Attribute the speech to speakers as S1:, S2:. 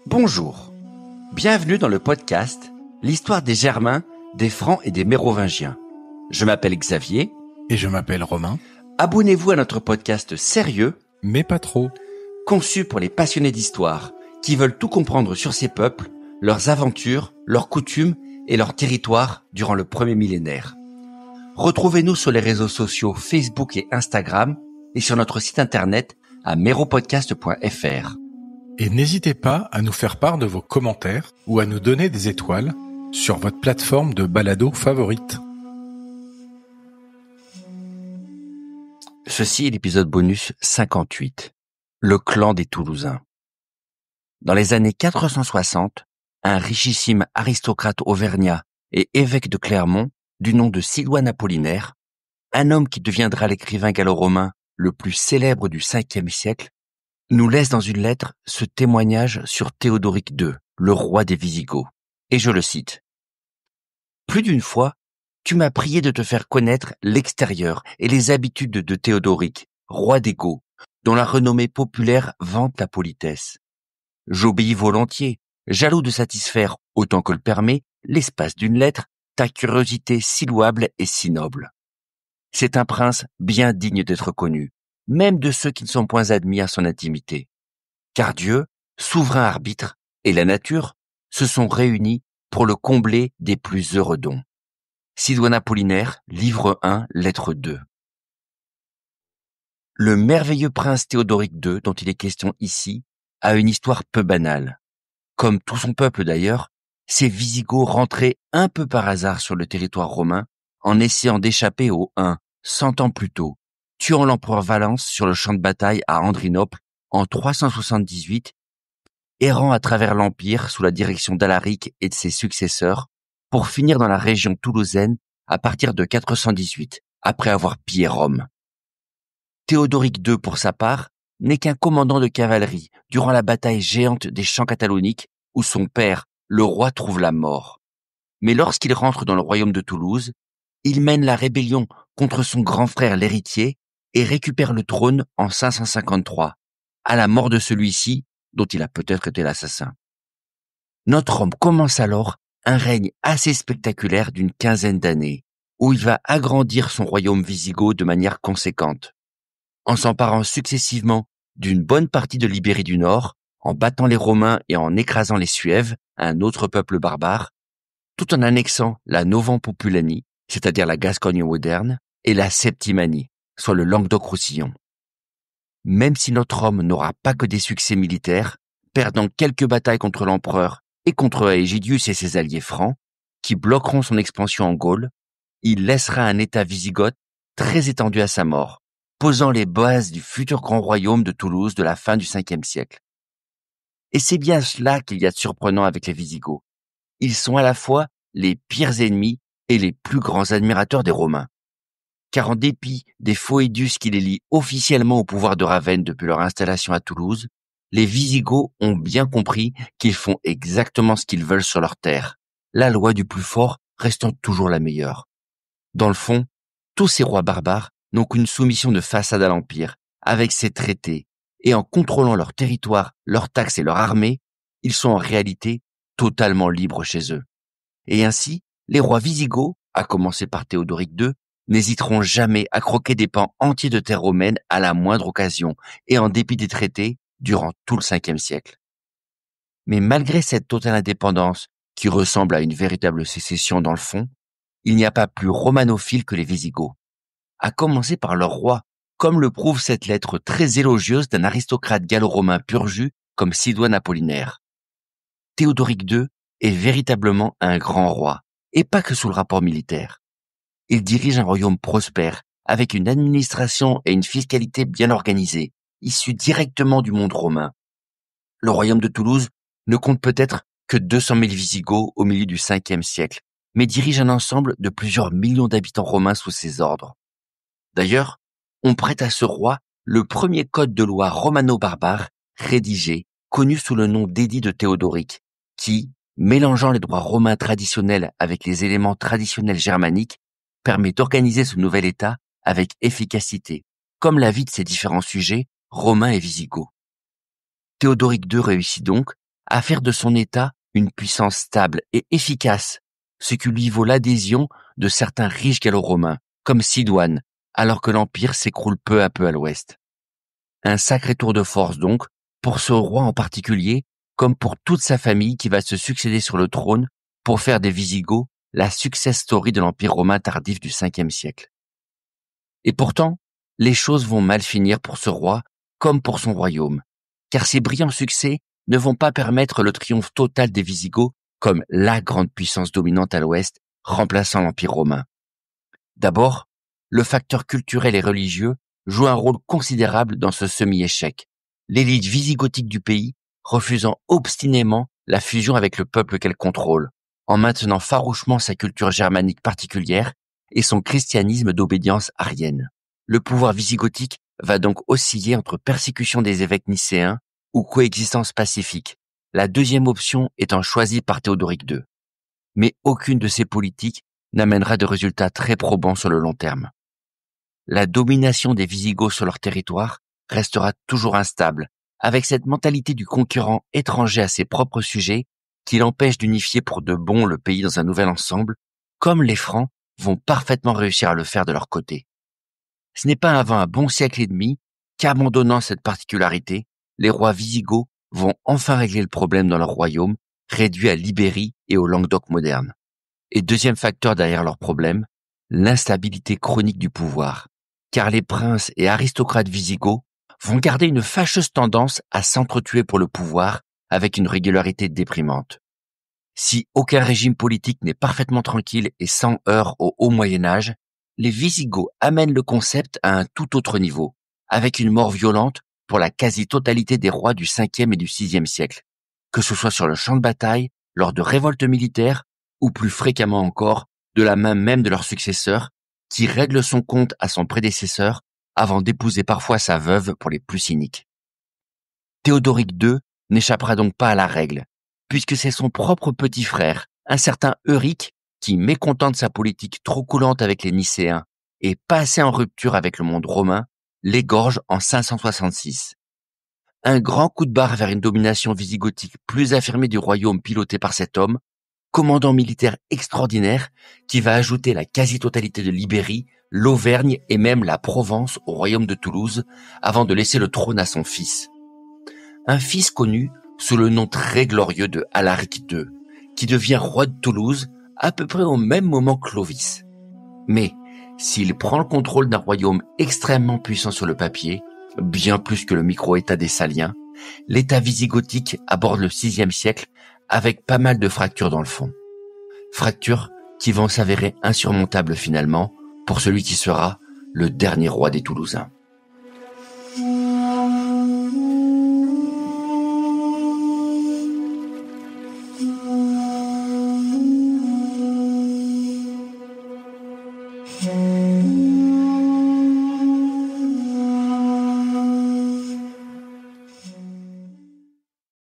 S1: Bonjour, bienvenue dans le podcast « L'histoire des Germains, des Francs et des Mérovingiens ». Je m'appelle Xavier.
S2: Et je m'appelle Romain.
S1: Abonnez-vous à notre podcast sérieux,
S2: mais pas trop,
S1: conçu pour les passionnés d'histoire qui veulent tout comprendre sur ces peuples, leurs aventures, leurs coutumes et leurs territoires durant le premier millénaire. Retrouvez-nous sur les réseaux sociaux Facebook et Instagram et sur notre site internet à meropodcast.fr.
S2: Et n'hésitez pas à nous faire part de vos commentaires ou à nous donner des étoiles sur votre plateforme de balado favorite.
S1: Ceci est l'épisode bonus 58, le clan des Toulousains. Dans les années 460, un richissime aristocrate auvergnat et évêque de Clermont, du nom de Sidoine Apollinaire, un homme qui deviendra l'écrivain gallo-romain le plus célèbre du 5e siècle, nous laisse dans une lettre ce témoignage sur Théodoric II, le roi des Visigoths. Et je le cite. « Plus d'une fois, tu m'as prié de te faire connaître l'extérieur et les habitudes de Théodoric, roi des Goths, dont la renommée populaire vante la politesse. J'obéis volontiers, jaloux de satisfaire, autant que le permet, l'espace d'une lettre, ta curiosité si louable et si noble. C'est un prince bien digne d'être connu, même de ceux qui ne sont point admis à son intimité. Car Dieu, souverain arbitre, et la nature se sont réunis pour le combler des plus heureux dons. » Sidoine Apollinaire, livre 1, lettre 2. Le merveilleux prince Théodoric II, dont il est question ici, a une histoire peu banale. Comme tout son peuple d'ailleurs, ces Visigoths rentraient un peu par hasard sur le territoire romain en essayant d'échapper aux Huns 100 ans plus tôt, tuant l'empereur Valens sur le champ de bataille à Andrinople en 378, errant à travers l'Empire sous la direction d'Alaric et de ses successeurs, pour finir dans la région toulousaine à partir de 418, après avoir pillé Rome. Théodoric II, pour sa part, n'est qu'un commandant de cavalerie durant la bataille géante des Champs cataloniques où son père, le roi, trouve la mort. Mais lorsqu'il rentre dans le royaume de Toulouse, il mène la rébellion contre son grand frère l'héritier et récupère le trône en 553, à la mort de celui-ci dont il a peut-être été l'assassin. Notre homme commence alors un règne assez spectaculaire d'une quinzaine d'années, où il va agrandir son royaume wisigoth de manière conséquente, en s'emparant successivement d'une bonne partie de l'Ibérie du Nord, en battant les Romains et en écrasant les Suèves, un autre peuple barbare, tout en annexant la Novempopulanie, c'est-à-dire la Gascogne moderne, et la Septimanie, soit le Languedoc-Roussillon. Même si notre homme n'aura pas que des succès militaires, perdant quelques batailles contre l'empereur et contre Aegidius et ses alliés francs, qui bloqueront son expansion en Gaule, il laissera un État wisigoth très étendu à sa mort, posant les bases du futur grand royaume de Toulouse de la fin du 5e siècle. Et c'est bien cela qu'il y a de surprenant avec les Visigoths. Ils sont à la fois les pires ennemis et les plus grands admirateurs des Romains. Car en dépit des Foedus qui les lient officiellement au pouvoir de Ravenne depuis leur installation à Toulouse, les Visigoths ont bien compris qu'ils font exactement ce qu'ils veulent sur leur terre, la loi du plus fort restant toujours la meilleure. Dans le fond, tous ces rois barbares n'ont qu'une soumission de façade à l'Empire, avec ses traités, et en contrôlant leur territoire, leurs taxes et leur armée, ils sont en réalité totalement libres chez eux. Et ainsi, les rois Visigoths, à commencer par Théodoric II, n'hésiteront jamais à croquer des pans entiers de terre romaine à la moindre occasion, et en dépit des traités, durant tout le 5e siècle. Mais malgré cette totale indépendance, qui ressemble à une véritable sécession dans le fond, il n'y a pas plus romanophile que les Visigoths. À commencer par leur roi, comme le prouve cette lettre très élogieuse d'un aristocrate gallo-romain pur jus comme Sidoine Apollinaire. Théodoric II est véritablement un grand roi, et pas que sous le rapport militaire. Il dirige un royaume prospère, avec une administration et une fiscalité bien organisées, issus directement du monde romain. Le royaume de Toulouse ne compte peut-être que 200 000 Visigoths au milieu du 5e siècle, mais dirige un ensemble de plusieurs millions d'habitants romains sous ses ordres. D'ailleurs, on prête à ce roi le premier code de loi romano-barbare rédigé, connu sous le nom d'édit de Théodoric, qui, mélangeant les droits romains traditionnels avec les éléments traditionnels germaniques, permet d'organiser ce nouvel État avec efficacité, comme la vie de ses différents sujets, romains et wisigoths. Théodoric II réussit donc à faire de son État une puissance stable et efficace, ce qui lui vaut l'adhésion de certains riches gallo-romains, comme Sidoine, alors que l'Empire s'écroule peu à peu à l'ouest. Un sacré tour de force donc, pour ce roi en particulier, comme pour toute sa famille qui va se succéder sur le trône pour faire des Wisigoths la success story de l'Empire romain tardif du 5e siècle. Et pourtant, les choses vont mal finir pour ce roi comme pour son royaume, car ses brillants succès ne vont pas permettre le triomphe total des Wisigoths comme la grande puissance dominante à l'ouest, remplaçant l'Empire romain. D'abord, le facteur culturel et religieux joue un rôle considérable dans ce semi-échec, l'élite wisigothique du pays refusant obstinément la fusion avec le peuple qu'elle contrôle, en maintenant farouchement sa culture germanique particulière et son christianisme d'obédience arienne. Le pouvoir wisigothique va donc osciller entre persécution des évêques nicéens ou coexistence pacifique, la deuxième option étant choisie par Théodoric II. Mais aucune de ces politiques n'amènera de résultats très probants sur le long terme. La domination des Wisigoths sur leur territoire restera toujours instable, avec cette mentalité du conquérant étranger à ses propres sujets qui l'empêche d'unifier pour de bon le pays dans un nouvel ensemble, comme les Francs vont parfaitement réussir à le faire de leur côté. Ce n'est pas avant un bon siècle et demi qu'abandonnant cette particularité, les rois wisigoths vont enfin régler le problème dans leur royaume, réduit à l'Ibérie et au Languedoc moderne. Et deuxième facteur derrière leur problème, l'instabilité chronique du pouvoir, car les princes et aristocrates wisigoths vont garder une fâcheuse tendance à s'entretuer pour le pouvoir avec une régularité déprimante. Si aucun régime politique n'est parfaitement tranquille et sans heurts au haut Moyen-Âge, les Wisigoths amènent le concept à un tout autre niveau, avec une mort violente pour la quasi-totalité des rois du 5e et du 6e siècle, que ce soit sur le champ de bataille, lors de révoltes militaires, ou plus fréquemment encore, de la main même de leur successeur, qui règle son compte à son prédécesseur avant d'épouser parfois sa veuve pour les plus cyniques. Théodoric II n'échappera donc pas à la règle, puisque c'est son propre petit frère, un certain Euric, qui, mécontent de sa politique trop coulante avec les Nicéens et pas assez en rupture avec le monde romain, l'égorge en 566. Un grand coup de barre vers une domination wisigothique plus affirmée du royaume piloté par cet homme, commandant militaire extraordinaire qui va ajouter la quasi-totalité de l'Ibérie, l'Auvergne et même la Provence au royaume de Toulouse avant de laisser le trône à son fils. Un fils connu sous le nom très glorieux de Alaric II, qui devient roi de Toulouse à peu près au même moment que Clovis. Mais s'il prend le contrôle d'un royaume extrêmement puissant sur le papier, bien plus que le micro-État des Saliens, l'État wisigothique aborde le 6e siècle avec pas mal de fractures dans le fond. Fractures qui vont s'avérer insurmontables finalement pour celui qui sera le dernier roi des Toulousains.